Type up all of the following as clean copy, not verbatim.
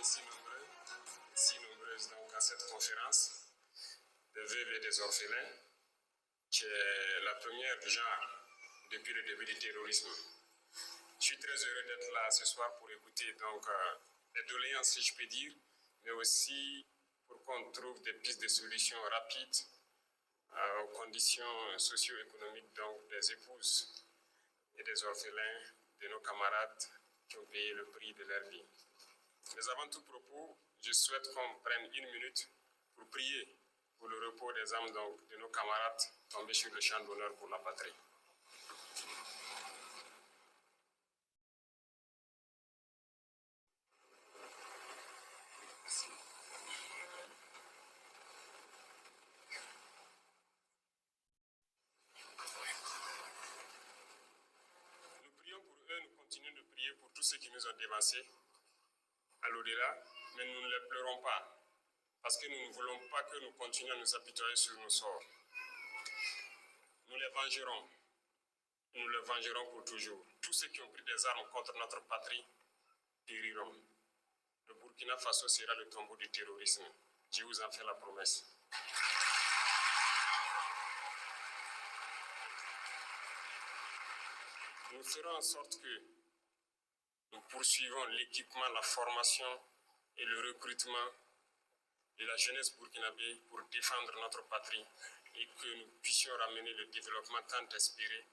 été si nombreuses donc, à cette conférence des veuves et des orphelins, qui est la première du genre depuis le début du terrorisme. Je suis très heureux d'être là ce soir pour écouter donc, les doléances, si je peux dire, mais aussi pour qu'on trouve des pistes de solutions rapides aux conditions socio-économiques donc, des épouses et des orphelins de nos camarades qui ont payé le prix de leur vie. Mais avant tout propos, je souhaite qu'on prenne une minute pour prier pour le repos des âmes donc, de nos camarades tombés sur le champ d'honneur pour la patrie. Nous prions pour eux, nous continuons de prier pour tous ceux qui nous ont dévancés à l'au-delà, mais nous ne les pleurons pas, parce que nous ne voulons pas que nous continuions à nous apitoyer sur nos sorts. Nous les vengerons. Nous les vengerons pour toujours. Tous ceux qui ont pris des armes contre notre patrie périront. Le Burkina Faso sera le tombeau du terrorisme. Je vous en fais la promesse. Nous ferons en sorte que nous poursuivons l'équipement, la formation et le recrutement de la jeunesse burkinabé pour défendre notre patrie et que nous puissions ramener le développement tant espéré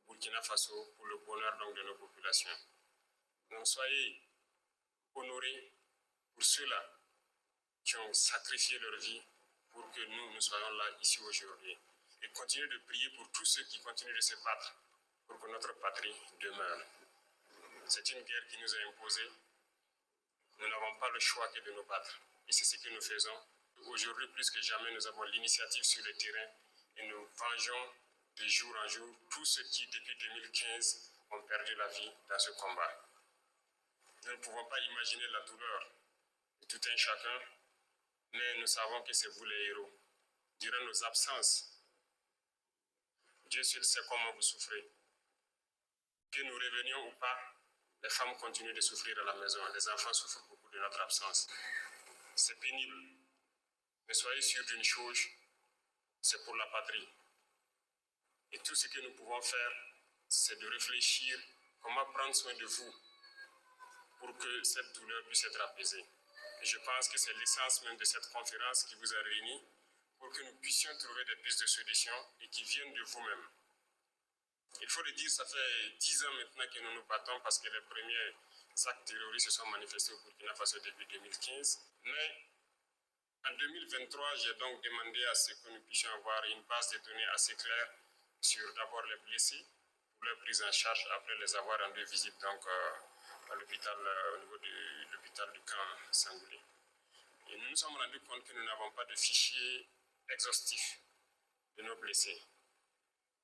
au Burkina Faso pour le bonheur donc, de nos populations. Donc soyez honorés pour ceux-là qui ont sacrifié leur vie pour que nous soyons là ici aujourd'hui. Et continuez de prier pour tous ceux qui continuent de se battre pour que notre patrie demeure. C'est une guerre qui nous est imposée. Nous n'avons pas le choix que de nous battre. Et c'est ce que nous faisons. Aujourd'hui, plus que jamais, nous avons l'initiative sur le terrain et nous vengeons de jour en jour tous ceux qui, depuis 2015, ont perdu la vie dans ce combat. Nous ne pouvons pas imaginer la douleur de tout un chacun, mais nous savons que c'est vous les héros. Durant nos absences, Dieu seul sait comment vous souffrez. Que nous revenions ou pas, les femmes continuent de souffrir à la maison. Les enfants souffrent beaucoup de notre absence. C'est pénible. Mais soyez sûrs d'une chose, c'est pour la patrie. Et tout ce que nous pouvons faire, c'est de réfléchir comment prendre soin de vous pour que cette douleur puisse être apaisée. Et je pense que c'est l'essence même de cette conférence qui vous a réunis pour que nous puissions trouver des pistes de solution et qui viennent de vous-même. Il faut le dire, ça fait 10 ans maintenant que nous nous battons parce que les premiers actes terroristes se sont manifestés au Burkina Faso depuis 2015. Mais en 2023, j'ai donc demandé à ce que nous puissions avoir une base de données assez claire sur d'abord les blessés, pour leur prise en charge après les avoir rendu visite donc, à l'hôpital, au niveau de l'hôpital du camp Sangoulé. Et nous nous sommes rendus compte que nous n'avons pas de fichier exhaustif de nos blessés.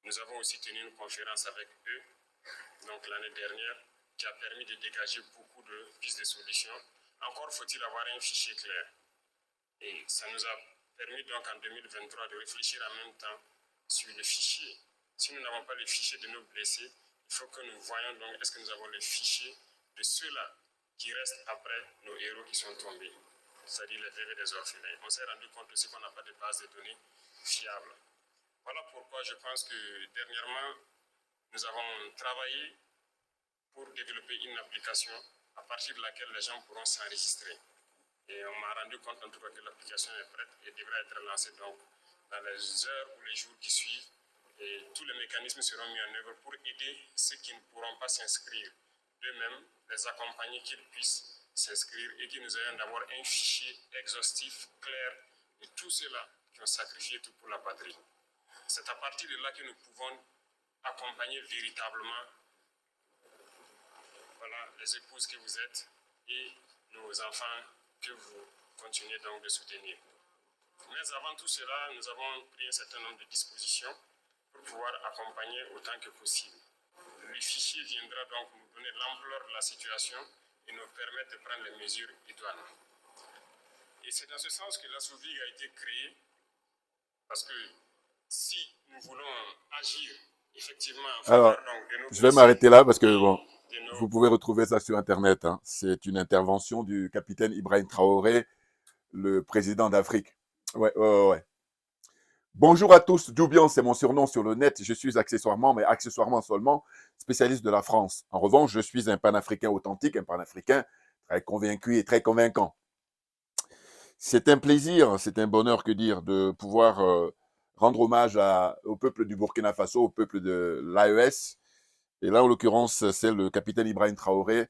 Nous avons aussi tenu une conférence avec eux, donc l'année dernière, qui a permis de dégager beaucoup de pistes de solutions. Encore faut-il avoir un fichier clair. Et ça nous a permis donc en 2023 de réfléchir en même temps sur le fichier. Si nous n'avons pas le fichier de nos blessés, il faut que nous voyions donc est-ce que nous avons le fichier de ceux-là qui restent après nos héros qui sont tombés, c'est-à-dire les veuves et les orphelins. On s'est rendu compte aussi qu'on n'a pas de base de données fiable. Voilà pourquoi je pense que dernièrement, nous avons travaillé pour développer une application à partir de laquelle les gens pourront s'enregistrer. Et on m'a rendu compte en tout cas que l'application est prête et devrait être lancée donc dans les heures ou les jours qui suivent. Et tous les mécanismes seront mis en œuvre pour aider ceux qui ne pourront pas s'inscrire d'eux-mêmes, les accompagner qu'ils puissent s'inscrire et que nous ayons d'abord un fichier exhaustif, clair de tous ceux-là qui ont sacrifié tout pour la patrie. C'est à partir de là que nous pouvons accompagner véritablement voilà, les épouses que vous êtes et nos enfants que vous continuez donc de soutenir. Mais avant tout cela, nous avons pris un certain nombre de dispositions pour pouvoir accompagner autant que possible. Le fichier viendra donc nous donner l'ampleur de la situation et nous permettre de prendre les mesures idoines. Et c'est dans ce sens que la SOVIG a été créée, parce que si nous voulons agir effectivement en faveur donc, de nos je vais m'arrêter là parce que bon, de nos... Vous pouvez retrouver ça sur Internet, hein. C'est une intervention du capitaine Ibrahim Traoré, le président d'Afrique. Ouais, ouais, ouais, ouais. Bonjour à tous, Doubian, c'est mon surnom sur le net. Je suis accessoirement, mais accessoirement seulement, spécialiste de la France. En revanche, je suis un panafricain authentique, un panafricain très convaincu et très convaincant. C'est un plaisir, c'est un bonheur, que dire, de pouvoir rendre hommage au peuple du Burkina Faso, au peuple de l'AES. Et là, en l'occurrence, c'est le capitaine Ibrahim Traoré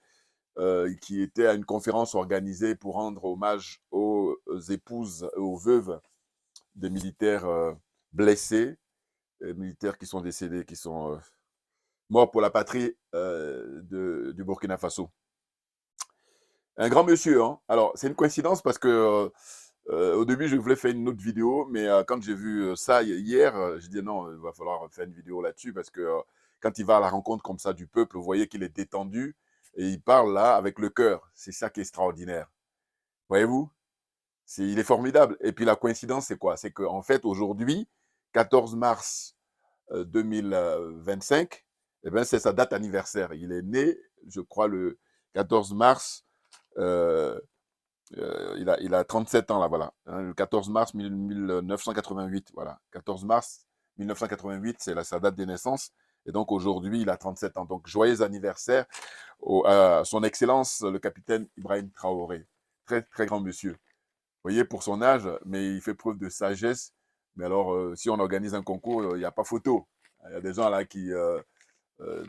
qui était à une conférence organisée pour rendre hommage aux épouses, aux veuves des militaires blessés, militaires qui sont décédés, qui sont morts pour la patrie du Burkina Faso. Un grand monsieur, hein. Alors, c'est une coïncidence parce que au début, je voulais faire une autre vidéo, mais quand j'ai vu ça hier, j'ai dit non, il va falloir faire une vidéo là-dessus parce que quand il va à la rencontre comme ça du peuple, vous voyez qu'il est détendu et il parle là avec le cœur. C'est ça qui est extraordinaire. Voyez-vous? Il est formidable. Et puis la coïncidence, c'est quoi? C'est qu'en fait, aujourd'hui, 14 mars 2025, eh ben, c'est sa date anniversaire. Il est né, je crois, le 14 mars. Euh, il a 37 ans, là, voilà. Hein, le 14 mars 1988, voilà. 14 mars 1988, c'est sa date de naissance. Et donc aujourd'hui, il a 37 ans. Donc joyeux anniversaire à son Excellence, le capitaine Ibrahim Traoré. Très, très grand monsieur. Vous voyez, pour son âge, mais il fait preuve de sagesse. Mais alors, si on organise un concours, il n'y a pas photo. Il y a des gens là qui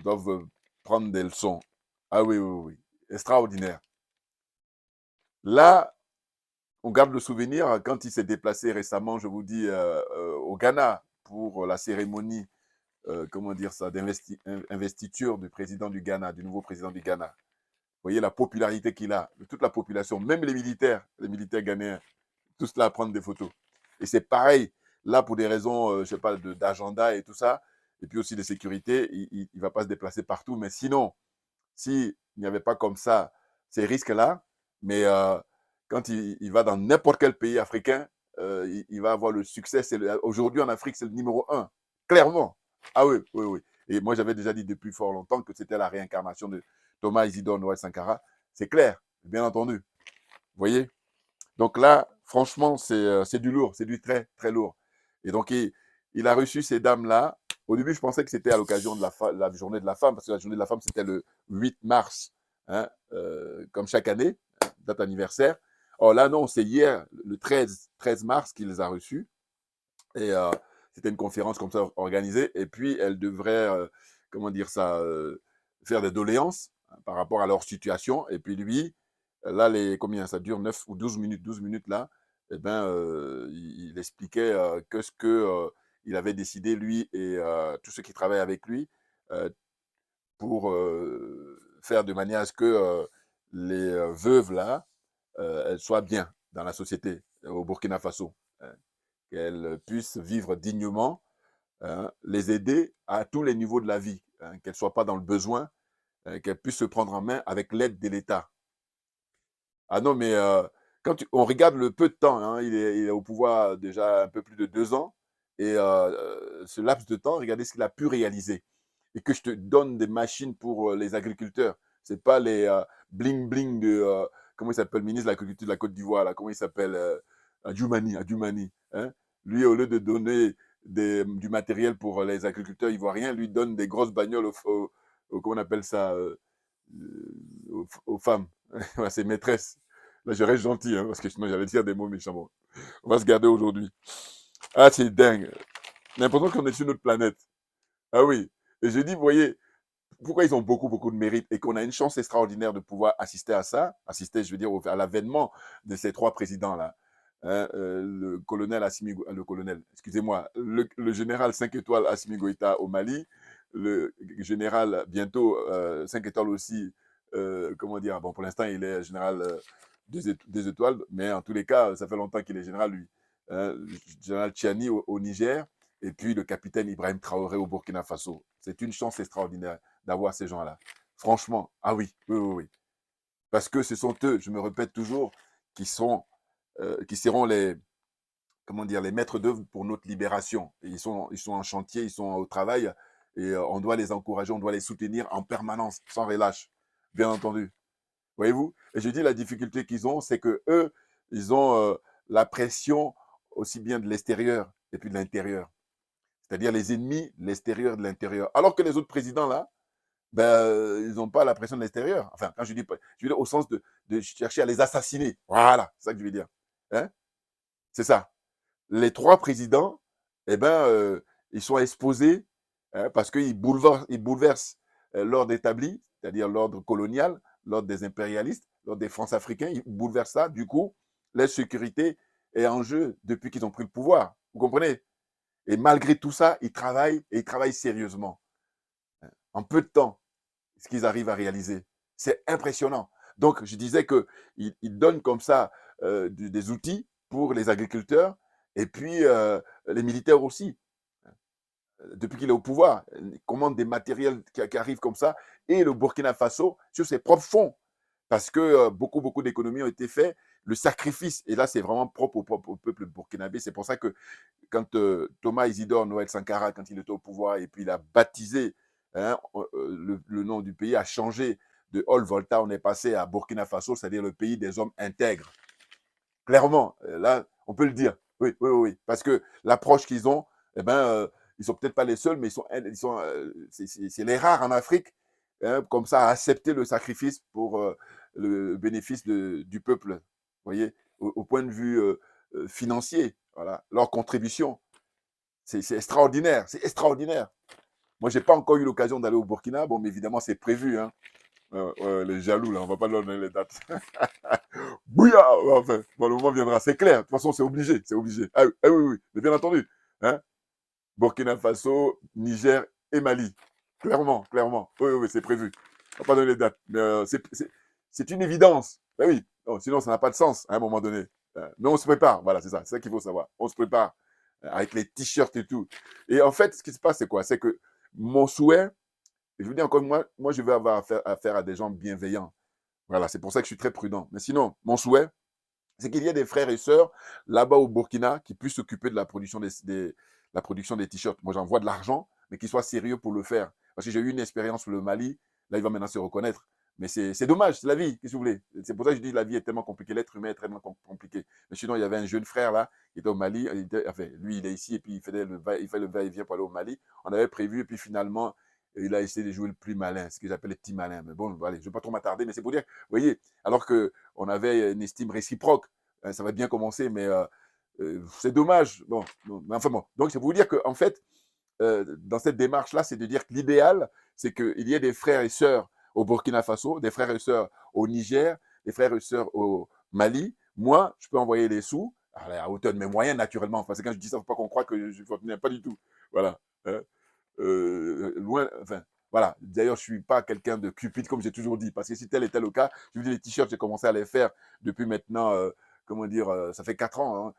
doivent prendre des leçons. Ah oui, oui, oui. Extraordinaire. Là, on garde le souvenir quand il s'est déplacé récemment, je vous dis, au Ghana pour la cérémonie, comment dire ça, d'investiture du président du Ghana, du nouveau président du Ghana. Vous voyez la popularité qu'il a, de toute la population, même les militaires ghanéens, tous là à prendre des photos. Et c'est pareil, là pour des raisons, je sais pas, d'agenda et tout ça, et puis aussi de sécurité, il ne va pas se déplacer partout. Mais sinon, s'il n'y avait pas comme ça ces risques-là, mais quand il va dans n'importe quel pays africain, il va avoir le succès. Aujourd'hui en Afrique, c'est le numéro un, clairement. Ah oui, oui, oui. Et moi, j'avais déjà dit depuis fort longtemps que c'était la réincarnation de Thomas Isidore Noël Sankara. C'est clair, bien entendu. Vous voyez? Donc là, franchement, c'est du lourd, c'est du très, très lourd. Et donc, il a reçu ces dames-là. Au début, je pensais que c'était à l'occasion de la journée de la femme, parce que la journée de la femme, c'était le 8 mars, hein, comme chaque année, date anniversaire. Or là, non, c'est hier, le 13 mars, qu'il les a reçus. Et c'était une conférence comme ça organisée. Et puis, elle devrait, comment dire ça, faire des doléances hein, par rapport à leur situation. Et puis lui, là, combien ça dure 9 ou 12 minutes là, eh ben, il expliquait que ce que il avait décidé, lui et tous ceux qui travaillent avec lui, euh, pour faire de manière à ce que les veuves là, elles soient bien dans la société au Burkina Faso. Hein, qu'elles puissent vivre dignement, hein, les aider à tous les niveaux de la vie, hein, qu'elles ne soient pas dans le besoin, qu'elles puissent se prendre en main avec l'aide de l'État. Ah non, mais quand on regarde le peu de temps, hein, il est au pouvoir déjà un peu plus de 2 ans, et ce laps de temps, regardez ce qu'il a pu réaliser. Et que je te donne des machines pour les agriculteurs. Ce n'est pas les bling-bling de, comment il s'appelle, le ministre de l'Agriculture de la Côte d'Ivoire, là, comment il s'appelle, Adjoumani. Hein. Lui, au lieu de donner du matériel pour les agriculteurs ivoiriens, lui donne des grosses bagnoles comment on appelle ça, aux femmes, à ses maîtresses. Là, je reste gentil, hein, parce que sinon, j'allais dire des mots méchants. Bon, on va se garder aujourd'hui. Ah, c'est dingue. J'ai l'impression qu'on est sur notre planète. Ah oui. Et je dis, vous voyez, pourquoi ils ont beaucoup, beaucoup de mérite et qu'on a une chance extraordinaire de pouvoir assister à ça, assister, je veux dire, à l'avènement de ces trois présidents-là. Hein, le colonel, excusez-moi, le général 5 étoiles Assimi Goïta au Mali, le général bientôt 5 étoiles aussi, comment dire, bon, pour l'instant, il est général des étoiles, mais en tous les cas, ça fait longtemps qu'il est général, lui. Hein, le général Tchiani au Niger, et puis le capitaine Ibrahim Traoré au Burkina Faso. C'est une chance extraordinaire d'avoir ces gens-là. Franchement, ah oui, oui, oui, oui. Parce que ce sont eux, je me répète toujours, qui seront comment dire, les maîtres d'œuvre pour notre libération. Et ils sont en chantier, ils sont au travail, Et on doit les encourager, on doit les soutenir en permanence, sans relâche, bien entendu. Voyez-vous? Et je dis la difficulté qu'ils ont, c'est que eux, ils ont la pression aussi bien de l'extérieur et puis de l'intérieur. C'est-à-dire les ennemis de l'extérieur et de l'intérieur. Alors que les autres présidents, là, ben, ils n'ont pas la pression de l'extérieur. Enfin, quand je dis pas, je veux dire au sens de chercher à les assassiner. Voilà, c'est ça que je veux dire. Hein? C'est ça. Les trois présidents, eh ben, ils sont exposés hein, parce qu'ils bouleversent l'ordre établi, c'est-à-dire l'ordre colonial, l'ordre des impérialistes, l'ordre des France-Africains. Ils bouleversent ça. Du coup, leur sécurité est en jeu depuis qu'ils ont pris le pouvoir. Vous comprenez? Et malgré tout ça, ils travaillent et ils travaillent sérieusement. En peu de temps, ce qu'ils arrivent à réaliser. C'est impressionnant. Donc, je disais qu'ils donnent comme ça des outils pour les agriculteurs et puis les militaires aussi. Depuis qu'il est au pouvoir, il commande des matériels qui arrivent comme ça et le Burkina Faso sur ses propres fonds. Parce que beaucoup d'économies ont été faites. Le sacrifice, et là c'est vraiment propre au peuple burkinabé, c'est pour ça que quand Thomas Isidore Noël Sankara, quand il était au pouvoir et puis il a baptisé hein, le nom du pays, a changé de Ol Volta, on est passé à Burkina Faso, c'est-à-dire le pays des hommes intègres. Clairement, là, on peut le dire. Oui, oui, oui, parce que l'approche qu'ils ont, eh ben, ils sont peut-être pas les seuls, mais c'est les rares en Afrique, hein, comme ça, à accepter le sacrifice pour le bénéfice du peuple. Vous voyez, au point de vue financier, voilà, leur contribution, c'est extraordinaire, c'est extraordinaire. Moi, j'ai pas encore eu l'occasion d'aller au Burkina, bon, mais évidemment, c'est prévu, hein. Les jaloux, là, on va pas leur donner les dates. Bouya enfin, bon, le moment viendra, c'est clair. De toute façon, c'est obligé, c'est obligé. Ah, ah oui, oui, mais bien entendu. Hein? Burkina Faso, Niger et Mali. Clairement, clairement. Oui, oui, oui, c'est prévu. On va pas donner les dates. Mais c'est une évidence. Ben oui, non, sinon ça n'a pas de sens à un moment donné. Mais on se prépare, voilà, c'est ça qu'il faut savoir. On se prépare avec les t-shirts et tout. Et en fait, ce qui se passe, c'est quoi? C'est que mon souhait, et je vous dis encore, moi je veux avoir affaire à des gens bienveillants. Voilà, c'est pour ça que je suis très prudent. Mais sinon, mon souhait, c'est qu'il y ait des frères et sœurs là-bas au Burkina qui puissent s'occuper de la production la production des t-shirts. Moi, j'envoie de l'argent, mais qu'ils soient sérieux pour le faire. Parce que j'ai eu une expérience sur le Mali, là, il va maintenant se reconnaître. Mais c'est dommage, c'est la vie, qu'est-ce que vous voulez? C'est pour ça que je dis que la vie est tellement compliquée, l'être humain est tellement compliqué. Mais sinon, il y avait un jeune frère là, qui était au Mali, enfin, lui, il est ici, et puis il fait le va-et-vient pour aller au Mali. On avait prévu, et puis finalement, il a essayé de jouer le plus malin, ce que j'appelle les petits malins. Mais bon, allez, je ne vais pas trop m'attarder, mais c'est pour dire, vous voyez, alors qu'on avait une estime réciproque, ça va bien commencer, mais c'est dommage. Bon, mais enfin bon. Donc, c'est pour vous dire qu'en fait, dans cette démarche-là, c'est de dire que l'idéal, c'est qu'il y ait des frères et sœurs au Burkina Faso, des frères et sœurs au Niger, des frères et sœurs au Mali. Moi, je peux envoyer les sous à hauteur de mes moyens, naturellement. Parce que quand je dis ça, il ne faut pas qu'on croie que je ne continue pas du tout. Voilà. Hein. Loin, enfin, voilà. D'ailleurs, je ne suis pas quelqu'un de cupide, comme j'ai toujours dit. Parce que si tel était le cas, je vous dis, les t-shirts, j'ai commencé à les faire depuis maintenant, comment dire, ça fait 4 ans hein,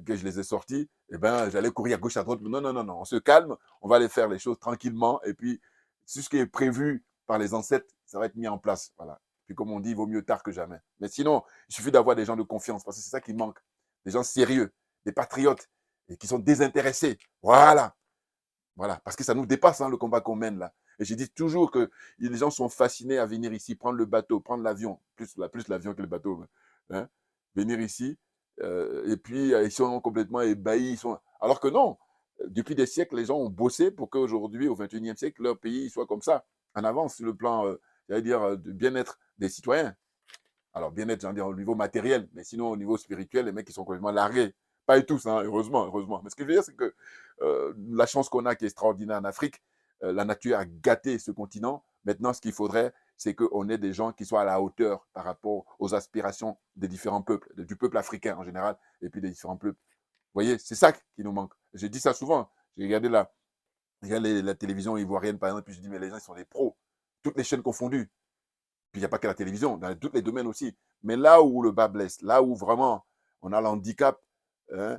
que je les ai sortis. Eh ben, j'allais courir à gauche, à droite. Non, non, non, non. On se calme, on va aller faire les choses tranquillement. Et puis, tout ce qui est prévu par les ancêtres, ça va être mis en place. Voilà. Puis, comme on dit, il vaut mieux tard que jamais. Mais sinon, il suffit d'avoir des gens de confiance, parce que c'est ça qui manque. Des gens sérieux, des patriotes, et qui sont désintéressés. Voilà. Voilà, parce que ça nous dépasse hein, le combat qu'on mène là. Et je dis toujours que les gens sont fascinés à venir ici, prendre le bateau, prendre l'avion, plus l'avion que le bateau, hein, venir ici, et puis ils sont complètement ébahis. Alors que non, depuis des siècles, les gens ont bossé pour qu'aujourd'hui, au XXIe siècle, leur pays soit comme ça, en avance sur le plan, j'allais dire, de bien-être des citoyens. Alors, bien-être, j'en dis au niveau matériel, mais sinon, au niveau spirituel, les mecs, ils sont complètement largués. Pas tous, hein, heureusement, heureusement. Mais ce que je veux dire, c'est que la chance qu'on a, qui est extraordinaire en Afrique, la nature a gâté ce continent. Maintenant, ce qu'il faudrait, c'est qu'on ait des gens qui soient à la hauteur par rapport aux aspirations des différents peuples, du peuple africain en général, et puis des différents peuples. Vous voyez, c'est ça qui nous manque. J'ai dit ça souvent. J'ai regardé la télévision ivoirienne, par exemple, puis je dis, mais les gens, ils sont des pros. Toutes les chaînes confondues. Puis il n'y a pas que la télévision, dans tous les domaines aussi. Mais là où le bas blesse, là où vraiment on a l'handicap, hein,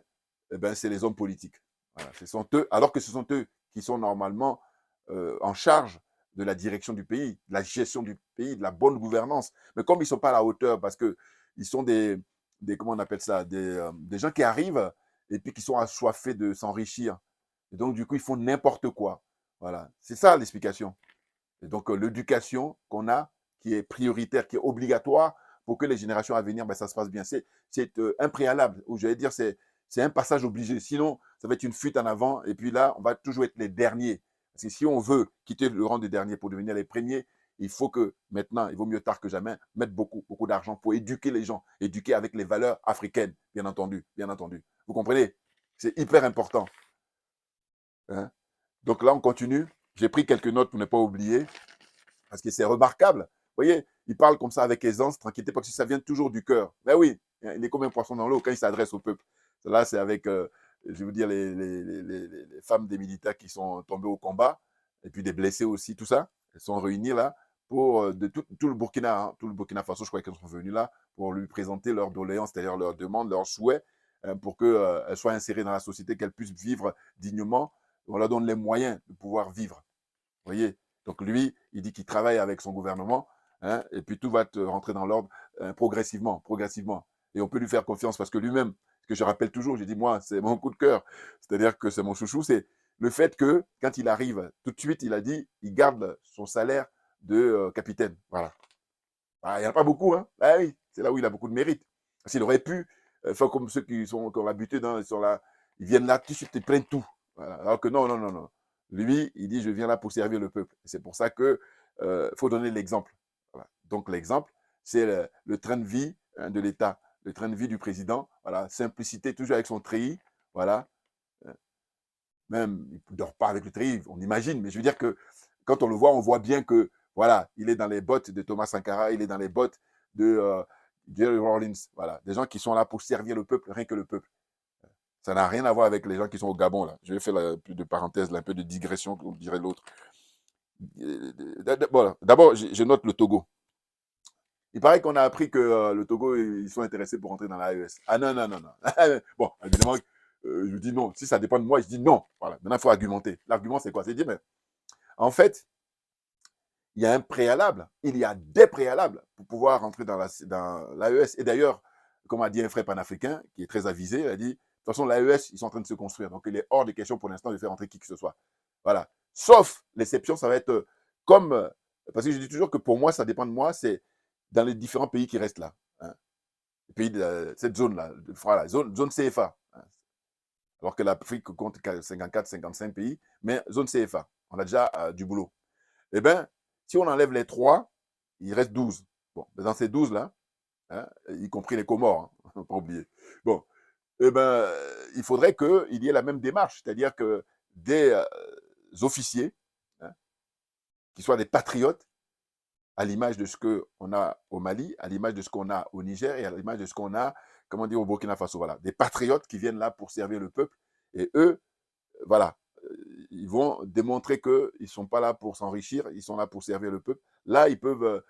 eh ben, c'est les hommes politiques. Voilà, ce sont eux, alors que ce sont eux qui sont normalement en charge de la direction du pays, de la gestion du pays, de la bonne gouvernance. Mais comme ils ne sont pas à la hauteur, parce qu'ils sont comment on appelle ça, des gens qui arrivent et puis qui sont assoiffés de s'enrichir. Et donc, du coup, ils font n'importe quoi. Voilà, c'est ça l'explication. Et donc, l'éducation qu'on a, qui est prioritaire, qui est obligatoire pour que les générations à venir, ben, ça se passe bien. C'est un préalable, ou j'allais dire, c'est un passage obligé. Sinon, ça va être une fuite en avant, et puis là, on va toujours être les derniers. Parce que si on veut quitter le rang des derniers pour devenir les premiers, il faut que maintenant, il vaut mieux tard que jamais, mettre beaucoup, beaucoup d'argent pour éduquer les gens, éduquer avec les valeurs africaines, bien entendu, bien entendu. Vous comprenez? C'est hyper important. Hein? Donc là, on continue. J'ai pris quelques notes pour ne pas oublier. Parce que c'est remarquable. Vous voyez, il parle comme ça avec aisance, tranquillité, parce que ça vient toujours du cœur. Ben oui, il est comme un poisson dans l'eau quand il s'adresse au peuple. Là, c'est avec, je vais vous dire, les femmes des militaires qui sont tombées au combat, et puis des blessés aussi, tout ça. Elles sont réunies là pour de tout le Burkina, hein, tout le Burkina Faso, je crois qu'elles sont venues là pour lui présenter leurs doléances, c'est-à-dire leurs demandes, leurs souhaits, pour qu'elles soient insérées dans la société, qu'elles puissent vivre dignement. On leur donne les moyens de pouvoir vivre. Vous voyez? Donc lui, il dit qu'il travaille avec son gouvernement, hein, et puis tout va rentrer dans l'ordre progressivement, progressivement. Et on peut lui faire confiance parce que lui-même, ce que je rappelle toujours, j'ai dit, moi, c'est mon coup de cœur, c'est-à-dire que c'est mon chouchou, c'est le fait que quand il arrive, tout de suite, il a dit, il garde son salaire de capitaine. Voilà. Ah, il n'y en a pas beaucoup, hein. Ah oui, c'est là où il a beaucoup de mérite. S'il aurait pu faire comme ceux qui ont la buté sur la. Ils viennent là, tout de suite, ils prennent tout. Voilà. Alors que non, non, non, non. Lui, il dit, je viens là pour servir le peuple. C'est pour ça qu'il faut donner l'exemple. Voilà. Donc l'exemple, c'est le train de vie hein, de l'État, le train de vie du président. Voilà. Simplicité, toujours avec son treillis. Voilà. Même, il ne dort pas avec le treillis, on imagine. Mais je veux dire que quand on voit bien que voilà, il est dans les bottes de Thomas Sankara, il est dans les bottes de Jerry Rawlings. Voilà, des gens qui sont là pour servir le peuple, rien que le peuple. Ça n'a rien à voir avec les gens qui sont au Gabon. Là. Je vais faire un peu de parenthèse, un peu de digression, comme dirait l'autre. Voilà. D'abord, je note le Togo. Il paraît qu'on a appris que le Togo, ils sont intéressés pour entrer dans l'AES. Ah non, non, non, non. Bon, évidemment, je dis non. Si ça dépend de moi, je dis non. Voilà. Maintenant, il faut argumenter. L'argument, c'est quoi? C'est dire, mais en fait, il y a un préalable, il y a des préalables pour pouvoir rentrer dans l'AES. Et d'ailleurs, comme a dit un frère panafricain qui est très avisé, il a dit, de toute façon, l'AES, ils sont en train de se construire. Donc, il est hors de question pour l'instant de faire rentrer qui que ce soit. Voilà. Sauf l'exception, ça va être comme, parce que je dis toujours que pour moi, ça dépend de moi, c'est dans les différents pays qui restent là. Hein. Les pays de cette zone-là, voilà, zone CFA. Hein. Alors que l'Afrique compte 54, 55 pays, mais zone CFA. On a déjà du boulot. Eh bien, si on enlève les 3, il reste 12. Bon, dans ces 12-là, hein, y compris les Comores, hein, faut pas oublier. Bon, eh ben, il faudrait qu'il y ait la même démarche, c'est-à-dire que des officiers, hein, qui soient des patriotes, à l'image de ce qu'on a au Mali, à l'image de ce qu'on a au Niger et à l'image de ce qu'on a, comment dire, au Burkina Faso. Voilà, des patriotes qui viennent là pour servir le peuple. Et eux, voilà, ils vont démontrer qu'ils ne sont pas là pour s'enrichir, ils sont là pour servir le peuple. Là, ils peuvent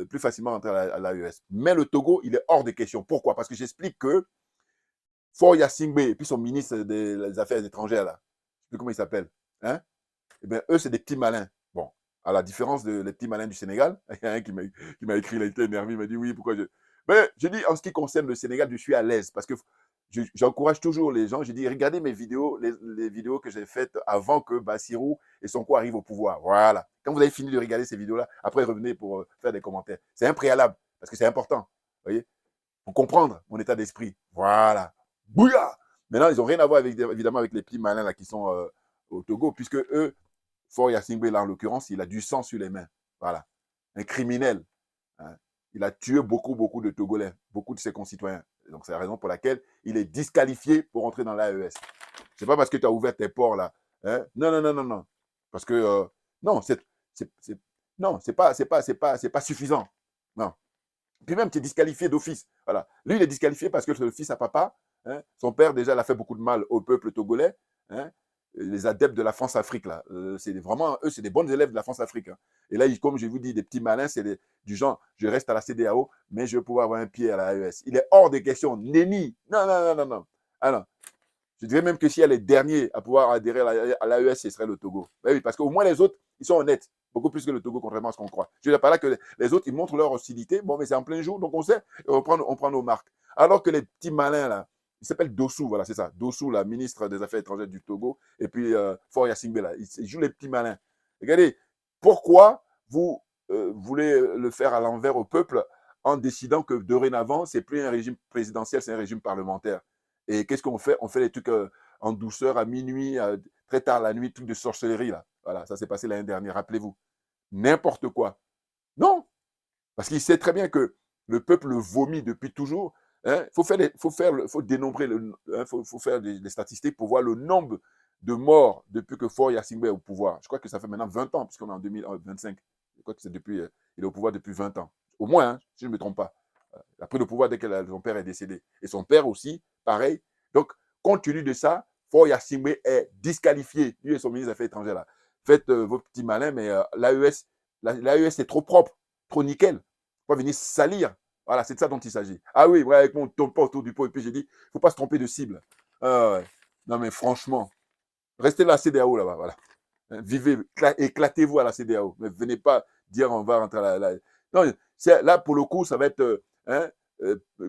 plus facilement rentrer à l'AES. Mais le Togo, il est hors de question. Pourquoi? Parce que j'explique que Faure Gnassingbé et puis son ministre des Affaires étrangères, là, je ne sais plus comment il s'appelle, hein? Eh bien, eux, c'est des petits malins. Bon, à la différence des petits malins du Sénégal, il y a un qui m'a écrit, il a été énervé, il m'a dit oui, pourquoi je. Mais je dis, en ce qui concerne le Sénégal, je suis à l'aise parce que j'encourage toujours les gens. Je dis, regardez mes vidéos, les vidéos que j'ai faites avant que Bassirou et Sonko arrivent au pouvoir. Voilà. Quand vous avez fini de regarder ces vidéos-là, après, revenez pour faire des commentaires. C'est un préalable parce que c'est important. Vous voyez? Pour comprendre mon état d'esprit. Voilà. Bouya! Maintenant, ils n'ont rien à voir avec, évidemment avec les petits malins là, qui sont au Togo, puisque eux, Faure Gnassingbé, là, en l'occurrence, il a du sang sur les mains. Voilà. Un criminel. Hein. Il a tué beaucoup, beaucoup de Togolais, beaucoup de ses concitoyens. Donc, c'est la raison pour laquelle il est disqualifié pour entrer dans l'AES. C'est pas parce que tu as ouvert tes ports là. Hein? Non, non, non, non, non. Parce que, non, non, c'est pas suffisant. Non. Puis même, tu es disqualifié d'office. Voilà. Lui, il est disqualifié parce que c'est le fils à papa. Hein. Son père, déjà, il a fait beaucoup de mal au peuple togolais. Hein. Les adeptes de la France-Afrique, là, c'est vraiment, eux, c'est des bons élèves de la France-Afrique. Hein. Et là, comme je vous dis, des petits malins, c'est du genre, je reste à la CEDEAO, mais je vais pouvoir avoir un pied à la AES. Il est hors de question. Nenni. Non, non, non, non, non. Ah non. Je dirais même que s'il y a les derniers à pouvoir adhérer à l'AES, ce serait le Togo. Ben oui, parce qu'au moins les autres, ils sont honnêtes. Beaucoup plus que le Togo, contrairement à ce qu'on croit. Je ne dis pas là que les autres, ils montrent leur hostilité. Bon, mais c'est en plein jour, donc on sait, on prend nos marques. Alors que les petits malins, là, il s'appelle Dossou, voilà, c'est ça. Dossou, la ministre des Affaires étrangères du Togo, et puis Faure Gnassingbé, là. Ils jouent les petits malins. Regardez, pourquoi vous voulez le faire à l'envers au peuple en décidant que dorénavant, c'est plus un régime présidentiel, c'est un régime parlementaire. Et qu'est-ce qu'on fait? On fait les trucs en douceur, à minuit, très tard la nuit, trucs de sorcellerie, là. Voilà, ça s'est passé l'année dernière, rappelez-vous. N'importe quoi. Non, parce qu'il sait très bien que le peuple le vomit depuis toujours. Il faut dénombrer, faut faire des statistiques pour voir le nombre de morts depuis que Faure Gnassingbé est au pouvoir. Je crois que ça fait maintenant 20 ans, puisqu'on est en 2025. Je crois que c'est depuis, il est au pouvoir depuis 20 ans. Au moins, hein, si je ne me trompe pas. Il a pris le pouvoir dès que son père est décédé. Et son père aussi, pareil. Donc, compte tenu de ça, Faure Gnassingbé est disqualifié. Lui et son ministre des Affaires étrangères, là. Faites vos petits malins, mais l'AES est trop propre, trop nickel. Pas venir salir. Voilà, c'est de ça dont il s'agit. Ah oui, ouais, avec mon tourne pas autour du pot. Et puis j'ai dit, il ne faut pas se tromper de cible. Ouais. Non, mais franchement, restez là à la CEDEAO là-bas. Voilà. Vivez, éclatez-vous à la CEDEAO. Mais venez pas dire on va rentrer à la. Non, là, pour le coup, ça va être,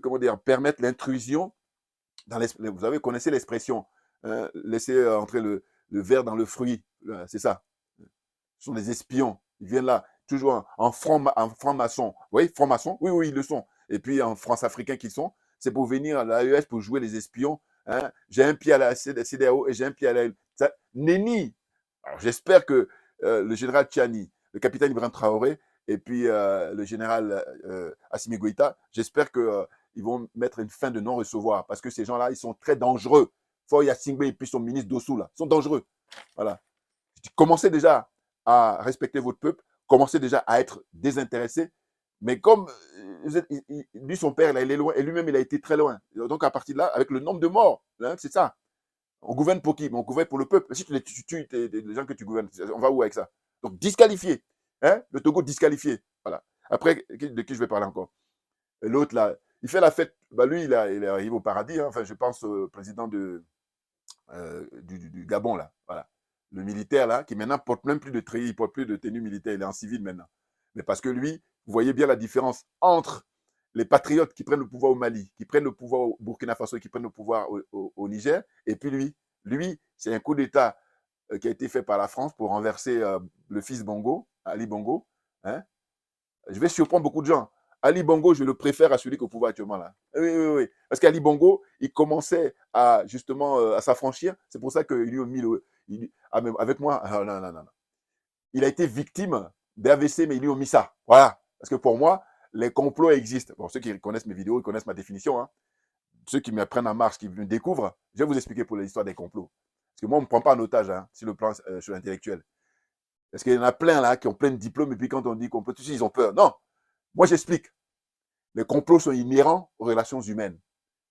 comment dire, permettre l'intrusion dans l'esprit. Vous connaissez l'expression, laisser entrer le verre dans le fruit. C'est ça. Ce sont des espions. Ils viennent là, toujours en franc-maçon. Oui, franc-maçon, oui, ils le sont. Et puis en France-africain qu'ils sont, c'est pour venir à l'AES pour jouer les espions. Hein. J'ai un pied à la CEDEAO et j'ai un pied à la... Ça, nenni. Alors j'espère que le général Tchiani, le capitaine Ibrahim Traoré et puis le général Assimi Goïta, j'espère qu'ils vont mettre une fin de non-recevoir parce que ces gens-là, ils sont très dangereux. Faure Gnassingbé et puis son ministre Dossou, là, sont dangereux. Voilà. Commencez déjà à respecter votre peuple, commencez déjà à être désintéressé. Mais comme lui, son père, il est loin, et lui-même, il a été très loin. Donc, à partir de là, avec le nombre de morts, hein, c'est ça. On gouverne pour qui? On gouverne pour le peuple. Si tu tues les gens que tu gouvernes, on va où avec ça? Donc, disqualifié. Hein? Le Togo disqualifié. Voilà. Après, de qui je vais parler encore? L'autre, là, il fait la fête. Bah, lui, il est arrivé au paradis. Hein. Enfin, je pense au président du Gabon, là. Voilà. Le militaire, là, qui maintenant porte même plus de treillis, il porte plus de tenue militaire, il est en civil maintenant. Mais parce que lui, vous voyez bien la différence entre les patriotes qui prennent le pouvoir au Mali, qui prennent le pouvoir au Burkina Faso, qui prennent le pouvoir au Niger, et puis lui. Lui, c'est un coup d'État qui a été fait par la France pour renverser le fils Bongo, Ali Bongo. Hein. Je vais surprendre beaucoup de gens. Ali Bongo, je le préfère à celui qui est au pouvoir actuellement là. Oui. Parce qu'Ali Bongo, il commençait à justement à s'affranchir. C'est pour ça qu'il lui a mis avec moi. Non. Il a été victime d'AVC, mais ils lui ont mis ça. Voilà. Parce que pour moi, les complots existent. Bon, ceux qui connaissent mes vidéos, ils connaissent ma définition. Hein. Ceux qui me prennent en marche, qui me découvrent, je vais vous expliquer pour l'histoire des complots. Parce que moi, on ne me prend pas en otage hein, sur le plan sur l'intellectuel. Parce qu'il y en a plein là qui ont plein de diplômes et puis quand on dit complot, tous ils ont peur. Non, moi j'explique. Les complots sont inhérents aux relations humaines.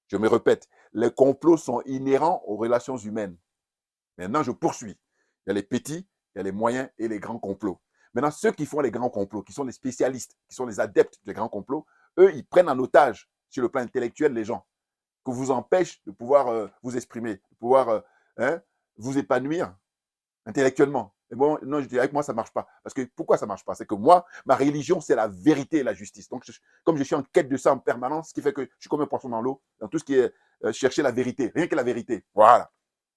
Je me répète, les complots sont inhérents aux relations humaines. Maintenant, je poursuis. Il y a les petits, il y a les moyens et les grands complots. Maintenant, ceux qui font les grands complots, qui sont les spécialistes, qui sont les adeptes des grands complots, eux, ils prennent en otage, sur le plan intellectuel, les gens, que vous empêchent de pouvoir vous exprimer, de pouvoir vous épanouir intellectuellement. Mais bon, non, je dis avec moi, ça ne marche pas. Parce que pourquoi ça ne marche pas? C'est que moi, ma religion, c'est la vérité et la justice. Donc, comme je suis en quête de ça en permanence, ce qui fait que je suis comme un poisson dans l'eau, dans tout ce qui est chercher la vérité, rien que la vérité. Voilà.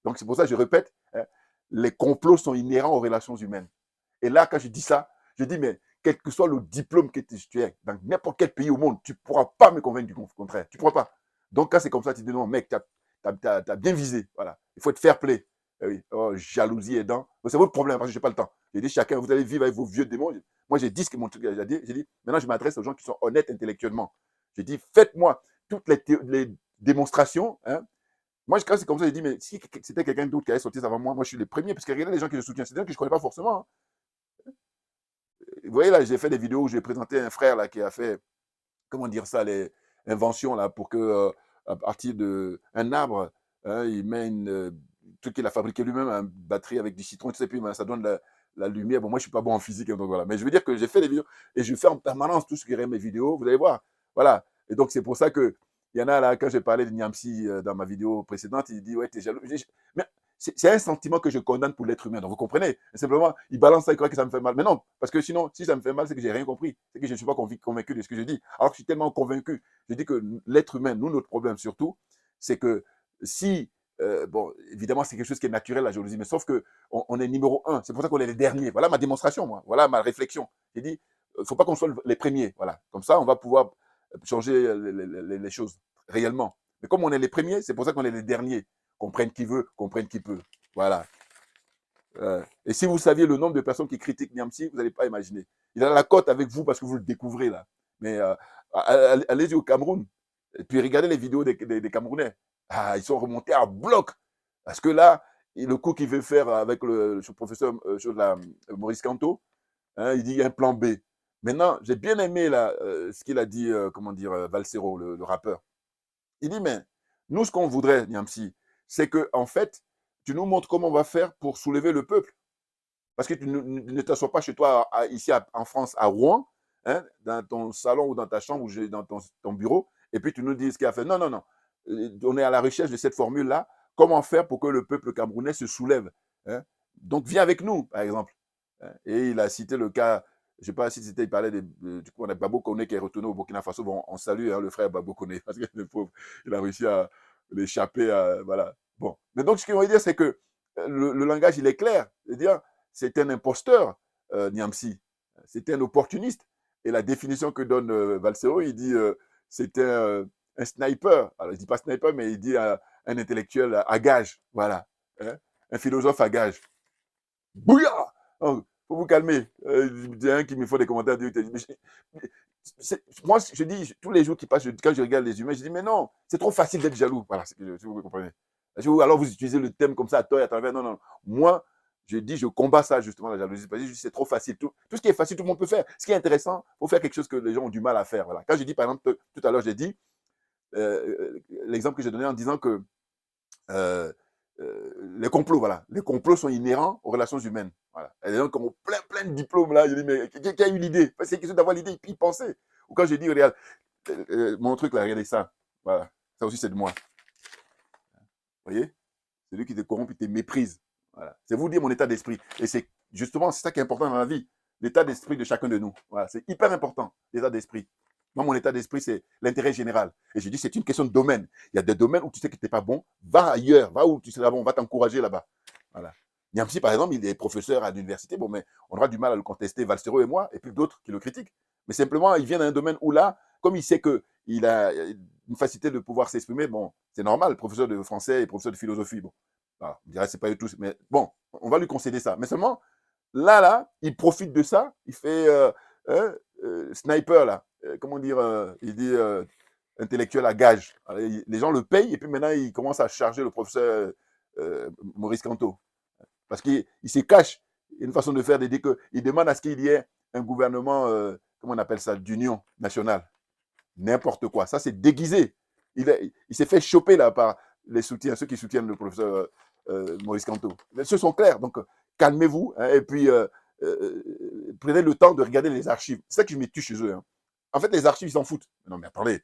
Donc, c'est pour ça que je répète, hein, les complots sont inhérents aux relations humaines. Et là, quand je dis ça, je dis, mais quel que soit le diplôme que tu es, dans n'importe quel pays au monde, tu ne pourras pas me convaincre du contraire. Tu ne pourras pas. Donc, quand c'est comme ça, tu dis, non, mec, tu as bien visé. Voilà. Il faut être fair play. Oui. Oh, jalousie aidant. C'est votre problème parce que je n'ai pas le temps. J'ai dit, chacun, vous allez vivre avec vos vieux démons. Moi, j'ai dit ce que mon truc a dit. J'ai dit, maintenant, je m'adresse aux gens qui sont honnêtes intellectuellement. J'ai dit, faites-moi toutes les démonstrations. Hein. Moi, quand c'est comme ça, j'ai dit, mais si c'était quelqu'un d'autre qui allait sortir avant moi, moi, je suis le premier, parce qu'il y a des gens qui le soutiennent. C'est des gens que je ne connais pas forcément. Hein. Vous voyez, là, j'ai fait des vidéos où j'ai présenté un frère là, qui a fait, comment dire ça, les inventions là, pour que, à partir d'un arbre, hein, il met une truc qu'il a fabriqué lui-même, une batterie avec du citron, tout ça, et puis ça donne la lumière. Bon, moi, je ne suis pas bon en physique, hein, donc voilà. Mais je veux dire que j'ai fait des vidéos et je fais en permanence tout ce qui est mes vidéos. Vous allez voir. Voilà. Et donc, c'est pour ça que il y en a là, quand j'ai parlé de Niamsi dans ma vidéo précédente, il dit, ouais, t'es jaloux. Mais c'est un sentiment que je condamne pour l'être humain. Donc, vous comprenez? Simplement, il balance ça, il croit que ça me fait mal. Mais non, parce que sinon, si ça me fait mal, c'est que j'ai rien compris. C'est que je ne suis pas convaincu de ce que je dis. Alors que je suis tellement convaincu. Je dis que l'être humain, nous, notre problème surtout, c'est que si, bon, évidemment, c'est quelque chose qui est naturel, la jalousie, mais sauf qu'on est numéro un. C'est pour ça qu'on est les derniers. Voilà ma démonstration, moi. Voilà ma réflexion. J'ai dit, il ne faut pas qu'on soit les premiers. Voilà. Comme ça, on va pouvoir changer les choses réellement. Mais comme on est les premiers, c'est pour ça qu'on est les derniers. Qu'on prenne qui veut, qu'on prenne qui peut. Voilà. Et si vous saviez le nombre de personnes qui critiquent Niamsi, vous n'allez pas imaginer. Il a la cote avec vous parce que vous le découvrez là. Mais allez-y au Cameroun. Et puis regardez les vidéos des Camerounais. Ah, ils sont remontés à bloc. Parce que là, le coup qu'il veut faire avec le professeur Maurice Canto, hein, il dit il y a un plan B. Maintenant, j'ai bien aimé là, ce qu'il a dit, comment dire, Valsero, le rappeur. Il dit, mais nous, ce qu'on voudrait, Niamsi, c'est que, en fait, tu nous montres comment on va faire pour soulever le peuple. Parce que tu ne t'assois pas chez toi, ici en France, à Rouen, hein, dans ton salon ou dans ta chambre ou dans ton bureau, et puis tu nous dis ce qu'il a fait. Non, non, non. On est à la recherche de cette formule-là. Comment faire pour que le peuple camerounais se soulève, hein? Donc, viens avec nous, par exemple. Hein. Et il a cité le cas, je ne sais pas si c'était, il parlait du coup, on a Babo Koné qui est retourné au Burkina Faso. Bon, on salue hein, le frère Babo Koné, parce que le pauvre, il a réussi à l'échapper. Voilà. Bon. Mais donc, ce qu'il veut dire, c'est que le langage, il est clair. C'est-à-dire, c'est un imposteur, Niamsi. C'était un opportuniste. Et la définition que donne Valsero, il dit c'était un sniper. Alors, il ne dit pas sniper, mais il dit un intellectuel à gage. Voilà. Hein? Un philosophe à gage. Bouillard! Il faut vous calmer. Il y a un qui me fait des commentaires. Moi, je dis, tous les jours qui passent, quand je regarde les humains, je dis, mais non, c'est trop facile d'être jaloux. Voilà, si vous comprenez. Alors, vous utilisez le thème comme ça à tort et à travers. Non, non. Moi, je dis, je combats ça, justement, la jalousie. Parce que c'est trop facile. Tout ce qui est facile, tout le monde peut faire. Ce qui est intéressant, il faut faire quelque chose que les gens ont du mal à faire. Voilà. Quand je dis, par exemple, tout à l'heure, j'ai dit, l'exemple que j'ai donné en disant que les complots, voilà. Les complots sont inhérents aux relations humaines. Voilà. Et les gens qui ont plein de diplômes là, je dis, mais qui a eu l'idée? C'est question d'avoir l'idée et puis y penser. Ou quand je dis, regarde, mon truc là, regardez ça. Voilà. Ça aussi, c'est de moi. Vous voyez? Celui qui te corrompt, il te méprise. Voilà. C'est vous dire mon état d'esprit. Et c'est justement, c'est ça qui est important dans la vie. L'état d'esprit de chacun de nous. Voilà. C'est hyper important, l'état d'esprit. Moi, mon état d'esprit, c'est l'intérêt général. Et je dis, c'est une question de domaine. Il y a des domaines où tu sais que tu n'es pas bon, va ailleurs, va où tu seras bon, on va t'encourager là-bas. Voilà. Niamsi, par exemple, il est professeur à l'université, bon, mais on aura du mal à le contester, Valsero et moi, et puis d'autres qui le critiquent. Mais simplement, il vient d'un domaine où là, comme il sait qu'il a une facilité de pouvoir s'exprimer, bon, c'est normal, professeur de français et professeur de philosophie, bon. Alors, on dirait c'est pas eux tous, mais bon, on va lui concéder ça. Mais seulement, là, il profite de ça, il fait sniper, là. Comment dire, il dit intellectuel à gage. Alors, les gens le payent et puis maintenant, il commence à charger le professeur Maurice Canto. Parce qu'il se cache. Il y a une façon de faire, de dire qu'il demande à ce qu'il y ait un gouvernement, comment on appelle ça, d'union nationale. N'importe quoi. Ça, c'est déguisé. Il s'est fait choper là par les soutiens, ceux qui soutiennent le professeur Maurice Canto. Ceux sont clairs. Donc, calmez-vous hein, et puis prenez le temps de regarder les archives. C'est ça que je me tue chez eux. Hein. En fait, les archives, ils s'en foutent. Non, mais attendez.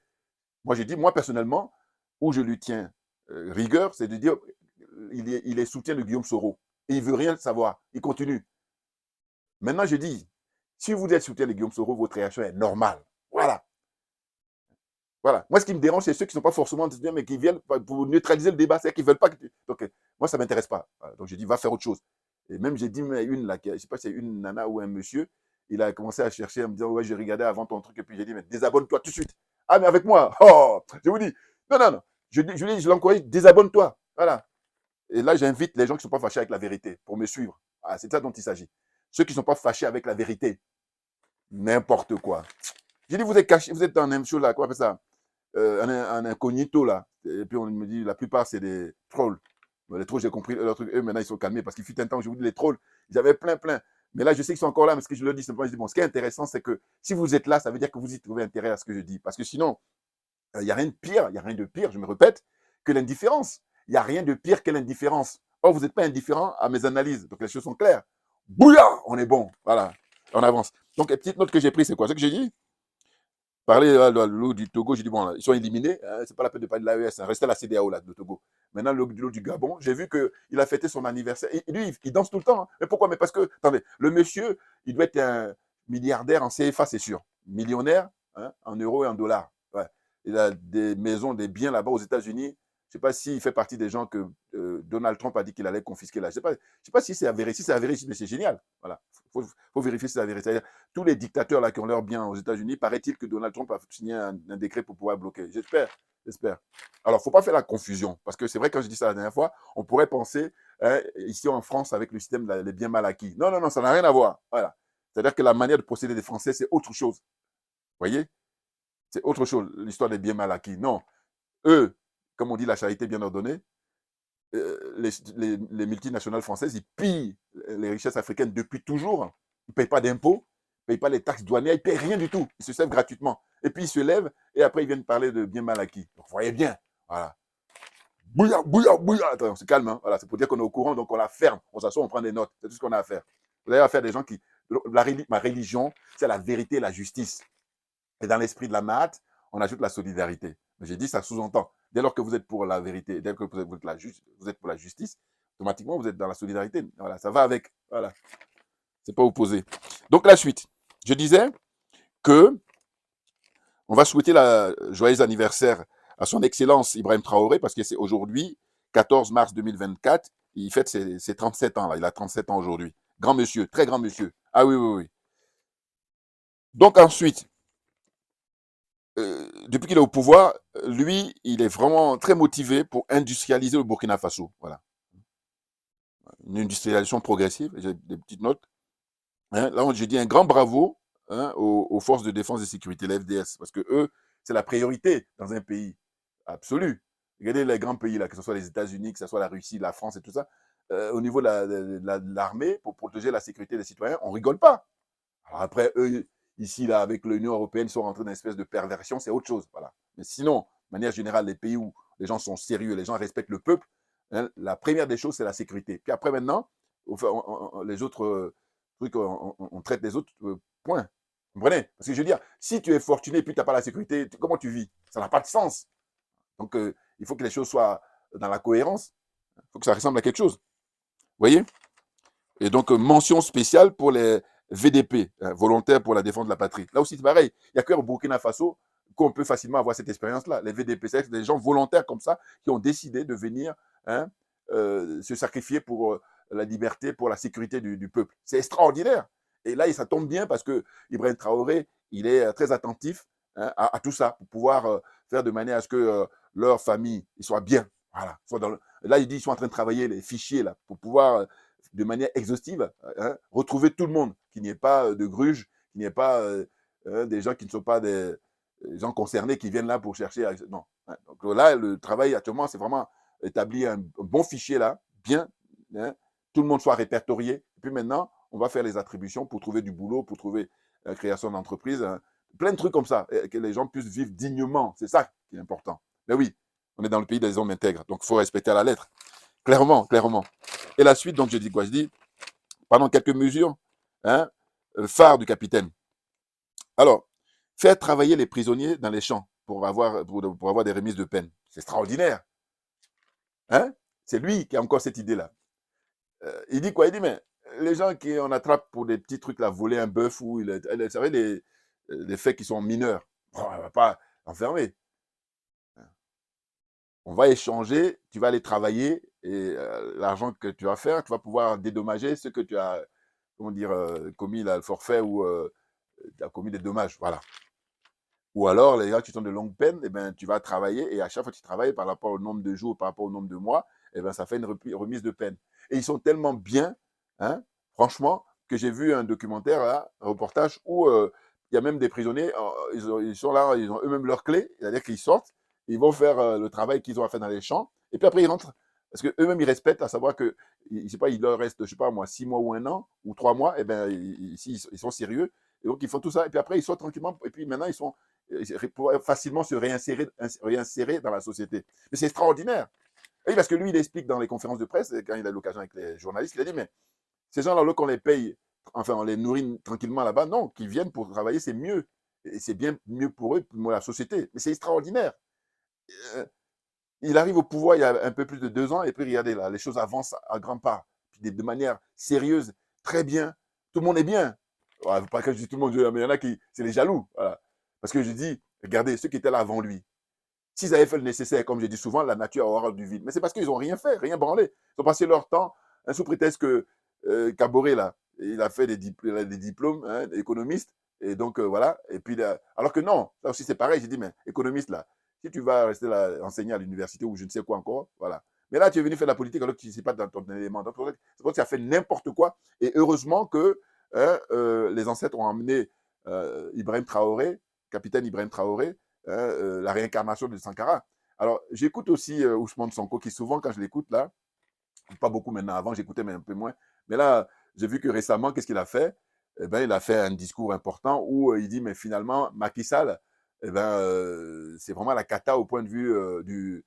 Moi, j'ai dit, moi, personnellement, où je lui tiens rigueur, c'est de dire il est soutien de Guillaume Soro. Et il ne veut rien savoir. Il continue. Maintenant, je dis, si vous êtes soutien de Guillaume Soro, votre réaction est normale. Voilà. Voilà. Moi, ce qui me dérange, c'est ceux qui ne sont pas forcément soutiens, mais qui viennent pour neutraliser le débat. C'est-à-dire qu'ils ne veulent pas que tu... Donc, moi, ça ne m'intéresse pas. Voilà. Donc, j'ai dit, va faire autre chose. Et même, j'ai dit, mais une là, je ne sais pas si c'est une nana ou un monsieur, il a commencé à chercher, en me disant, ouais, j'ai regardé avant ton truc, et puis j'ai dit, mais désabonne-toi tout de suite. Ah, mais avec moi, oh, je vous dis, non, non, non. Je l'encourage, désabonne-toi. Voilà. Et là, j'invite les gens qui ne sont pas fâchés avec la vérité pour me suivre. Ah, c'est de ça dont il s'agit. Ceux qui ne sont pas fâchés avec la vérité. N'importe quoi. J'ai dit, vous êtes caché, vous êtes dans un show là, quoi, on appelle ça un incognito là. Et puis on me dit, la plupart c'est des trolls. Bon, les trolls, j'ai compris leur truc. Eux, maintenant, ils sont calmés parce qu'il fut un temps, je vous dis, les trolls, ils avaient plein. Mais là, je sais qu'ils sont encore là, mais ce que je leur dis, simplement, je dis, bon, ce qui est intéressant, c'est que si vous êtes là, ça veut dire que vous y trouvez intérêt à ce que je dis. Parce que sinon, il n'y a rien de pire, il n'y a rien de pire, je me répète, que l'indifférence. Il n'y a rien de pire que l'indifférence. Or, vous n'êtes pas indifférent à mes analyses. Donc, les choses sont claires. Bouillard, on est bon. Voilà, on avance. Donc, la petite note que j'ai prise, c'est quoi? Ce que j'ai dit? Parler l'eau du Togo, j'ai dit, bon, ils sont éliminés, hein, c'est pas la peine de parler de l'AES, hein, restez à la CEDEAO, là, de Togo. Maintenant, l'eau du Gabon, j'ai vu qu'il a fêté son anniversaire. Et lui, il danse tout le temps. Hein. Mais pourquoi? Mais parce que, attendez, le monsieur, il doit être un milliardaire en CFA, c'est sûr. Millionnaire, hein, en euros et en dollars. Ouais. Il a des maisons, des biens là-bas aux États-Unis. sais pas s'il fait partie des gens que Donald Trump a dit qu'il allait confisquer là. Je sais pas si c'est avéré. Si c'est avéré, mais c'est génial. Voilà. Faut vérifier si c'est avéré. C'est-à-dire, tous les dictateurs là qui ont leur bien aux États-Unis, paraît-il que Donald Trump a signé un décret pour pouvoir bloquer. J'espère. Alors, faut pas faire la confusion. Parce que c'est vrai, quand je dis ça la dernière fois, on pourrait penser, hein, ici en France, avec le système des biens mal acquis. Non, non, non, ça n'a rien à voir. Voilà. C'est-à-dire que la manière de procéder des Français, c'est autre chose. Vous voyez? C'est autre chose, l'histoire des biens mal acquis. Non. Eux, comme on dit, la charité bien ordonnée, les multinationales françaises, ils pillent les richesses africaines depuis toujours. Ils ne payent pas d'impôts, ils ne payent pas les taxes douanières, ils ne payent rien du tout. Ils se servent gratuitement. Et puis ils se lèvent et après ils viennent parler de biens mal acquis. Donc vous voyez bien, voilà. Bouilla, bouilla, bouilla. Attends, on se calme. Hein. Voilà, c'est pour dire qu'on est au courant, donc on la ferme. On s'assoit, on prend des notes. C'est tout ce qu'on a à faire. Vous avez affaire à des gens qui. Ma religion, c'est la vérité et la justice. Et dans l'esprit de la Mahat, on ajoute la solidarité. Mais j'ai dit, ça sous-entend. Dès lors que vous êtes pour la vérité, dès que vous êtes pour la justice, automatiquement, vous êtes dans la solidarité. Voilà, ça va avec. Voilà. C'est pas opposé. Donc, la suite. Je disais que on va souhaiter la joyeux anniversaire à son Excellence Ibrahim Traoré, parce que c'est aujourd'hui, 14 mars 2024, il fête ses 37 ans. Là. Il a 37 ans aujourd'hui. Grand monsieur, très grand monsieur. Ah oui, oui, oui. Donc ensuite, depuis qu'il est au pouvoir, lui, il est vraiment très motivé pour industrialiser le Burkina Faso. Voilà. Une industrialisation progressive, j'ai des petites notes. Hein, là, je dis un grand bravo, hein, aux forces de défense et sécurité, la FDS, parce que eux, c'est la priorité dans un pays absolu. Regardez les grands pays, là, que ce soit les États-Unis, que ce soit la Russie, la France et tout ça, au niveau de l'armée, pour protéger la sécurité des citoyens, on rigole pas. Alors après, eux, ici, là, avec l'Union européenne, sont rentrés dans une espèce de perversion, c'est autre chose. Voilà. Mais sinon, de manière générale, les pays où les gens sont sérieux, les gens respectent le peuple, hein, la première des choses, c'est la sécurité. Puis après, maintenant, les autres trucs, on traite les autres points. Vous comprenez? Parce que je veux dire, si tu es fortuné et puis tu n'as pas la sécurité, comment tu vis? Ça n'a pas de sens. Donc, il faut que les choses soient dans la cohérence. Il faut que ça ressemble à quelque chose. Vous voyez? Et donc, mention spéciale pour les VDP, hein, volontaires pour la défense de la patrie. Là aussi, c'est pareil. Il n'y a que au Burkina Faso qu'on peut facilement avoir cette expérience-là. Les VDP, c'est des gens volontaires comme ça qui ont décidé de venir, hein, se sacrifier pour la liberté, pour la sécurité du peuple. C'est extraordinaire. Et là, ça tombe bien parce que Ibrahim Traoré, il est très attentif, hein, à tout ça, pour pouvoir faire de manière à ce que leur famille soit bien. Voilà. Là, il dit qu'ils sont en train de travailler les fichiers là, pour pouvoir de manière exhaustive, hein, retrouver tout le monde, qu'il n'y ait pas de gruges, qu'il n'y ait pas des gens qui ne sont pas des gens concernés qui viennent là pour chercher. Non. Hein. Donc là, le travail actuellement, c'est vraiment établir un bon fichier là, bien, hein, tout le monde soit répertorié. Et puis maintenant, on va faire les attributions pour trouver du boulot, pour trouver la création d'entreprise, hein, plein de trucs comme ça, que les gens puissent vivre dignement. C'est ça qui est important. Mais oui, on est dans le pays des hommes intègres, donc il faut respecter à la lettre. Clairement, clairement. Et la suite, donc je dis quoi? Je dis, pardon, quelques mesures, hein, phares du capitaine. Alors, faire travailler les prisonniers dans les champs pour avoir des remises de peine. C'est extraordinaire. Hein? C'est lui qui a encore cette idée-là. Il dit quoi? Il dit, mais les gens qu'on attrape pour des petits trucs, là, voler un bœuf ou, vous savez, les faits qui sont mineurs, on ne va pas enfermer. On va échanger, tu vas aller travailler et l'argent que tu vas faire, tu vas pouvoir dédommager ce que tu as, comment dire, commis là, le forfait ou tu as commis des dommages. Voilà. Ou alors, les gars qui sont de longue peine, eh ben, tu vas travailler et à chaque fois que tu travailles par rapport au nombre de jours, par rapport au nombre de mois, eh ben, ça fait une remise de peine. Et ils sont tellement bien, hein, franchement, que j'ai vu un documentaire, là, un reportage où il y a même des prisonniers, ils sont là, ils ont eux-mêmes leurs clés, c'est-à-dire qu'ils sortent, ils vont faire le travail qu'ils ont à faire dans les champs, et puis après ils rentrent. Parce qu'eux-mêmes, ils respectent, à savoir que, je sais pas, il leur reste, je sais pas moi, 6 mois ou 1 an, ou 3 mois, et ben, ils sont sérieux, et donc ils font tout ça, et puis après ils sortent tranquillement, et puis maintenant ils sont pour facilement se réinsérer dans la société. Mais c'est extraordinaire. Oui, parce que lui, il explique dans les conférences de presse, quand il a l'occasion avec les journalistes, il a dit, mais ces gens-là, qu'on les paye, enfin, on les nourrit tranquillement là-bas, non, qu'ils viennent pour travailler, c'est mieux. Et c'est bien mieux pour eux, pour la société. Mais c'est extraordinaire. Il arrive au pouvoir il y a un peu plus de 2 ans, et puis regardez, là, les choses avancent à grands pas, puis de manière sérieuse, très bien. Tout le monde est bien. Ouais, pas que je dis tout le monde, mais il y en a qui, c'est les jaloux. Voilà. Parce que je dis, regardez, ceux qui étaient là avant lui, S'ils avaient fait le nécessaire, comme je dis souvent, la nature a horreur du vide. Mais c'est parce qu'ils n'ont rien fait, rien branlé. Ils ont passé leur temps, hein, sous prétexte que Caboret, là, il a fait des diplômes hein, économistes. Et donc, voilà. Et puis, alors que non, là aussi, c'est pareil. J'ai dit, mais économiste, là, si tu vas rester là, enseigner à l'université ou je ne sais quoi encore, voilà. Mais là, tu es venu faire de la politique alors que tu ne sais pas dans ton élément. Donc, c'est pour ça que tu as fait n'importe quoi. Et heureusement que hein, les ancêtres ont amené Ibrahim Traoré, capitaine Ibrahim Traoré, la réincarnation de Sankara. Alors, j'écoute aussi Ousmane Sonko, qui souvent, quand je l'écoute là, pas beaucoup maintenant, avant j'écoutais mais un peu moins, mais là, j'ai vu que récemment, qu'est-ce qu'il a fait? Eh ben, il a fait un discours important où il dit, mais finalement, Macky Sall, eh ben, c'est vraiment la cata au point de vue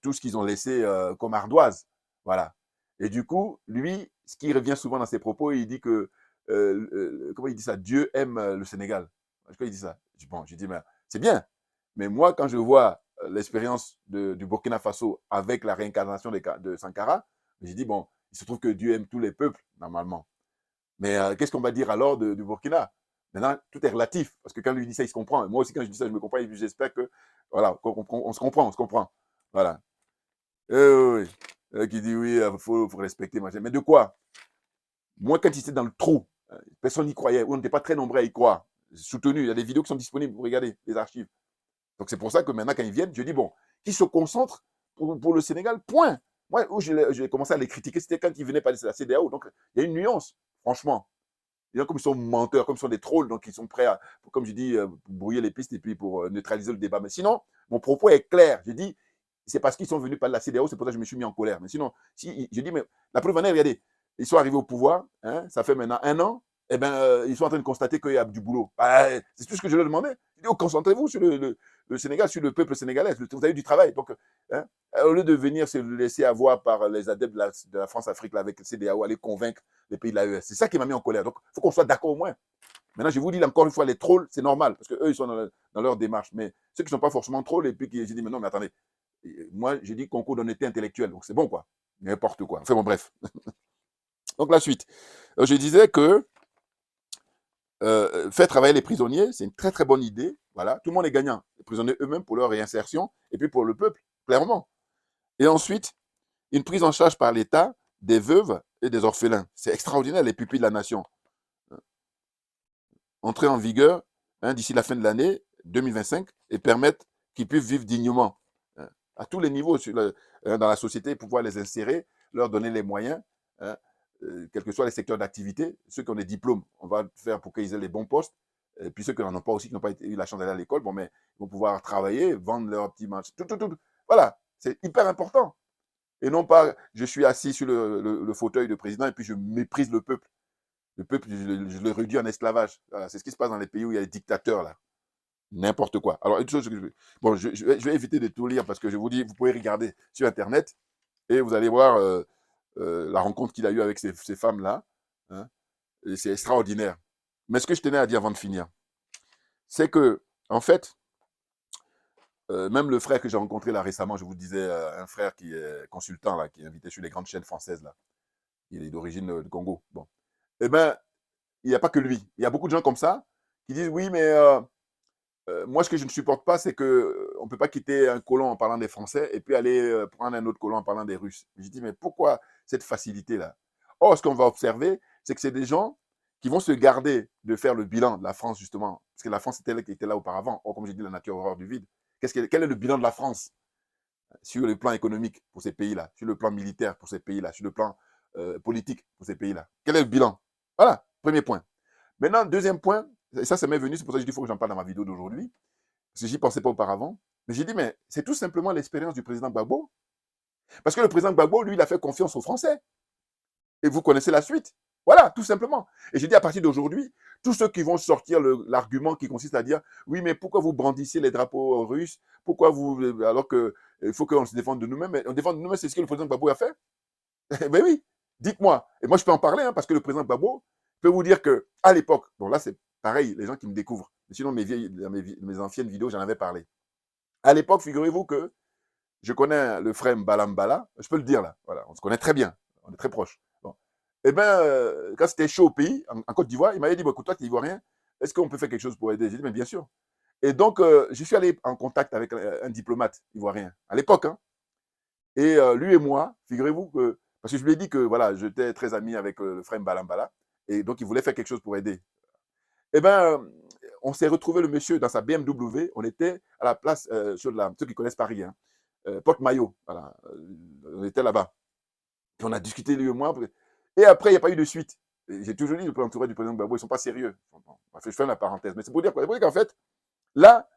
tout ce qu'ils ont laissé comme ardoise. Voilà. Et du coup, lui, ce qui revient souvent dans ses propos, il dit que, comment il dit ça? Dieu aime le Sénégal. Je crois qu'il dit ça. Bon, j'ai dit, mais c'est bien. Mais moi, quand je vois l'expérience du Burkina Faso avec la réincarnation de Sankara, j'ai dit, bon, il se trouve que Dieu aime tous les peuples, normalement. Mais qu'est-ce qu'on va dire alors du Burkina? Maintenant, tout est relatif, parce que quand lui dit ça, il se comprend. Moi aussi, quand je dis ça, je me comprends, et puis j'espère que, voilà, on se comprend, on se comprend. Voilà. Oui, oui. Qui dit oui, il faut respecter, machin. Mais de quoi? Moi, quand il était dans le trou, personne n'y croyait, ou on n'était pas très nombreux à y croire. Soutenu, il y a des vidéos qui sont disponibles, vous regardez, les archives. Donc c'est pour ça que maintenant, quand ils viennent, je dis, bon, qui se concentre pour le Sénégal, point. Moi, où j'ai commencé à les critiquer, c'était quand ils venaient parler de la CEDEAO. Donc, il y a une nuance, franchement. Les gens, comme ils sont menteurs, comme ils sont des trolls, donc ils sont prêts à, comme je dis, brouiller les pistes et puis pour neutraliser le débat. Mais sinon, mon propos est clair. Je dis, c'est parce qu'ils sont venus parler de la CEDEAO, c'est pour ça que je me suis mis en colère. Mais sinon, si, je dis, mais la preuve en est, regardez, ils sont arrivés au pouvoir, hein, ça fait maintenant 1 an, eh ben, ils sont en train de constater qu'il y a du boulot. Bah, c'est tout ce que je leur demandais. Je dis, oh, concentrez-vous sur le Sénégal, sur le peuple sénégalais. Vous avez du travail. Donc, hein, au lieu de venir se laisser avoir par les adeptes de la France-Afrique avec le CEDEAO, aller convaincre les pays de l'AES. C'est ça qui m'a mis en colère. Donc, il faut qu'on soit d'accord au moins. Maintenant, je vous dis encore une fois, les trolls, c'est normal, parce qu'eux, ils sont dans leur démarche. Mais ceux qui ne sont pas forcément trolls, et puis qui j'ai dit, mais non, mais attendez, moi, j'ai dit concours d'honnêteté intellectuelle, donc c'est bon, quoi. N'importe quoi. Enfin bon, bref. Donc, la suite. Je disais que faire travailler les prisonniers, c'est une très très bonne idée. Voilà, tout le monde est gagnant. Les prisonniers eux-mêmes pour leur réinsertion, et puis pour le peuple, clairement. Et ensuite, une prise en charge par l'État des veuves et des orphelins. C'est extraordinaire, les pupilles de la nation. Entrer en vigueur hein, d'ici la fin de l'année 2025 et permettre qu'ils puissent vivre dignement hein, à tous les niveaux dans la société, pouvoir les insérer, leur donner les moyens, hein, quels que soient les secteurs d'activité. Ceux qui ont des diplômes, on va faire pour qu'ils aient les bons postes. Et puis ceux qui n'en ont pas aussi, qui n'ont pas eu la chance d'aller à l'école, bon, mais ils vont pouvoir travailler, vendre leurs petits marchés. Tout. Voilà, c'est hyper important. Et non pas, je suis assis sur le fauteuil de président et puis je méprise le peuple. Le peuple, je le réduis en esclavage. Voilà, c'est ce qui se passe dans les pays où il y a des dictateurs, là. N'importe quoi. Alors, une chose que bon, je vais éviter de tout lire parce que je vous dis, vous pouvez regarder sur Internet et vous allez voir la rencontre qu'il a eue avec ces femmes-là. Hein, et c'est extraordinaire. Mais ce que je tenais à dire avant de finir, c'est que, en fait, même le frère que j'ai rencontré là récemment, je vous disais, un frère qui est consultant, là, qui est invité sur les grandes chaînes françaises, là. Il est d'origine du Congo. Bon. Eh bien, il n'y a pas que lui. Il y a beaucoup de gens comme ça qui disent oui, mais moi, ce que je ne supporte pas, c'est qu'on ne peut pas quitter un colon en parlant des Français et puis aller prendre un autre colon en parlant des Russes. Je dis, mais pourquoi cette facilité-là? Or, ce qu'on va observer, c'est que c'est des gens qui vont se garder de faire le bilan de la France, justement. Parce que la France, c'était elle qui était là auparavant. Or, comme j'ai dit, la nature horreur du vide. Quel est le bilan de la France sur le plan économique pour ces pays-là, sur le plan militaire pour ces pays-là, sur le plan politique pour ces pays-là? Quel est le bilan? Voilà, premier point. Maintenant, deuxième point, et ça m'est venu, c'est pour ça que je dis qu'il faut que j'en parle dans ma vidéo d'aujourd'hui, parce que j'y pensais pas auparavant. Mais j'ai dit, mais c'est tout simplement l'expérience du président Gbagbo. Parce que le président Gbagbo, lui, il a fait confiance aux Français. Et vous connaissez la suite. Voilà, tout simplement. Et j'ai dit, à partir d'aujourd'hui, tous ceux qui vont sortir l'argument qui consiste à dire, oui, mais pourquoi vous brandissiez les drapeaux russes? Pourquoi vous, alors qu'il faut qu'on se défende de nous-mêmes? Mais on défend de nous-mêmes, c'est ce que le président Gbagbo a fait. Ben oui, dites-moi. Et moi, je peux en parler, hein, parce que le président Gbagbo peut vous dire qu'à l'époque, bon là, c'est pareil, les gens qui me découvrent. Mais sinon, mes anciennes vidéos, j'en avais parlé. À l'époque, figurez-vous que je connais le frère Mbala Mbala, je peux le dire là, voilà, on se connaît très bien, on est très proches. Bon. Eh bien, quand c'était chaud au pays, en Côte d'Ivoire, il m'avait dit, bon, écoute, toi, tu es ivoirien, est-ce qu'on peut faire quelque chose pour aider? J'ai dit, mais bien sûr. Et donc, je suis allé en contact avec un diplomate ivoirien, à l'époque. Hein. Et lui et moi, figurez-vous que, parce que je lui ai dit que voilà, j'étais très ami avec le frère Mbalambala, et donc il voulait faire quelque chose pour aider. Eh bien, on s'est retrouvé le monsieur dans sa BMW, on était à la place, sur ceux qui connaissent Paris, hein, Porte-Maillot, voilà, on était là-bas. Puis on a discuté, lui et moi, et après, il n'y a pas eu de suite. J'ai toujours dit, le entourage du président Gbagbo, ils ne sont pas sérieux. Bon, je fais la parenthèse, mais c'est pour dire quoi? C'est pour dire qu'en fait, là,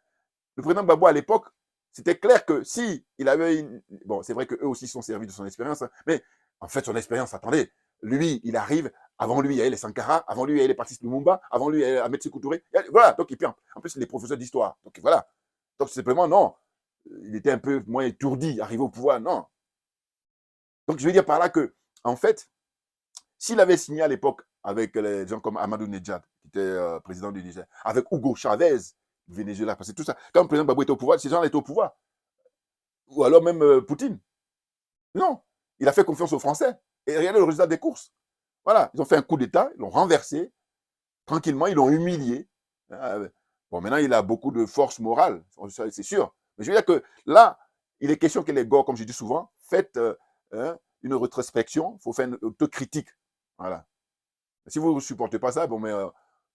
le président Gbagbo, à l'époque, c'était clair que si il avait une... Bon, c'est vrai qu'eux aussi sont servis de son expérience, hein, mais en fait, son expérience, attendez, lui, il arrive, avant lui, il y avait les Sankara, avant lui, il y avait les Patrice Lumumba, avant lui, il y avait Ahmed Sékou Touré. Voilà, donc, et puis en plus, les professeurs d'histoire. Donc, voilà. Donc, simplement, non, il était un peu moins étourdi, arrivé au pouvoir, non. Donc, je veux dire par là que, en fait, s'il avait signé à l'époque avec les gens comme Amadou Nedjad, qui était président du Niger, avec Hugo Chavez, du Venezuela, parce que tout ça, quand le président Gbagbo était au pouvoir, ces gens-là étaient au pouvoir. Ou alors même Poutine. Non, il a fait confiance aux Français. Et regardez le résultat des courses. Voilà, ils ont fait un coup d'État, ils l'ont renversé, tranquillement, ils l'ont humilié. Bon, maintenant, il a beaucoup de force morale, c'est sûr. Mais je veux dire que là, il est question que les gars, comme je dis souvent, faites une rétrospection, il faut faire une autocritique. Voilà. Si vous ne supportez pas ça, bon, mais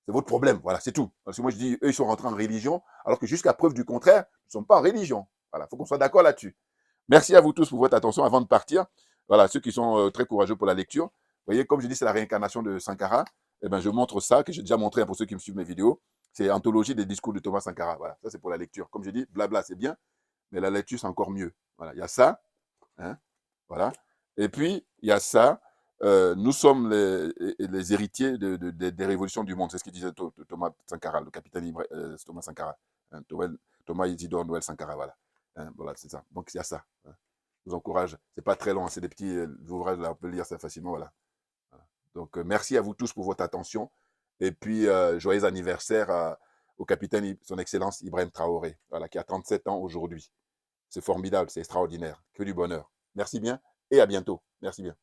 c'est votre problème. Voilà, c'est tout. Parce que moi, je dis, eux, ils sont rentrés en religion, alors que jusqu'à preuve du contraire, ils ne sont pas en religion. Voilà, il faut qu'on soit d'accord là-dessus. Merci à vous tous pour votre attention avant de partir. Voilà, ceux qui sont très courageux pour la lecture. Vous voyez, comme je dis, c'est la réincarnation de Sankara. Eh ben, je montre ça, que j'ai déjà montré pour ceux qui me suivent mes vidéos. C'est Anthologie des discours de Thomas Sankara. Voilà, ça c'est pour la lecture. Comme je dis, blabla, c'est bien, mais la lecture, c'est encore mieux. Voilà, il y a ça. Hein, voilà. Et puis, il y a ça. Nous sommes les héritiers des révolutions du monde. C'est ce qu'il disait Thomas Sankara, le capitaine Thomas Sankara. Hein, Thomas Isidore Noël Sankara, voilà. Hein, voilà, c'est ça. Donc, il y a ça. Hein. Je vous encourage. C'est pas très long, hein, c'est des petits ouvrages, là, on peut lire ça facilement, voilà. Voilà. Donc, merci à vous tous pour votre attention. Et puis, joyeux anniversaire au capitaine, son Excellence Ibrahim Traoré, voilà, qui a 37 ans aujourd'hui. C'est formidable, c'est extraordinaire. Que du bonheur. Merci bien et à bientôt. Merci bien.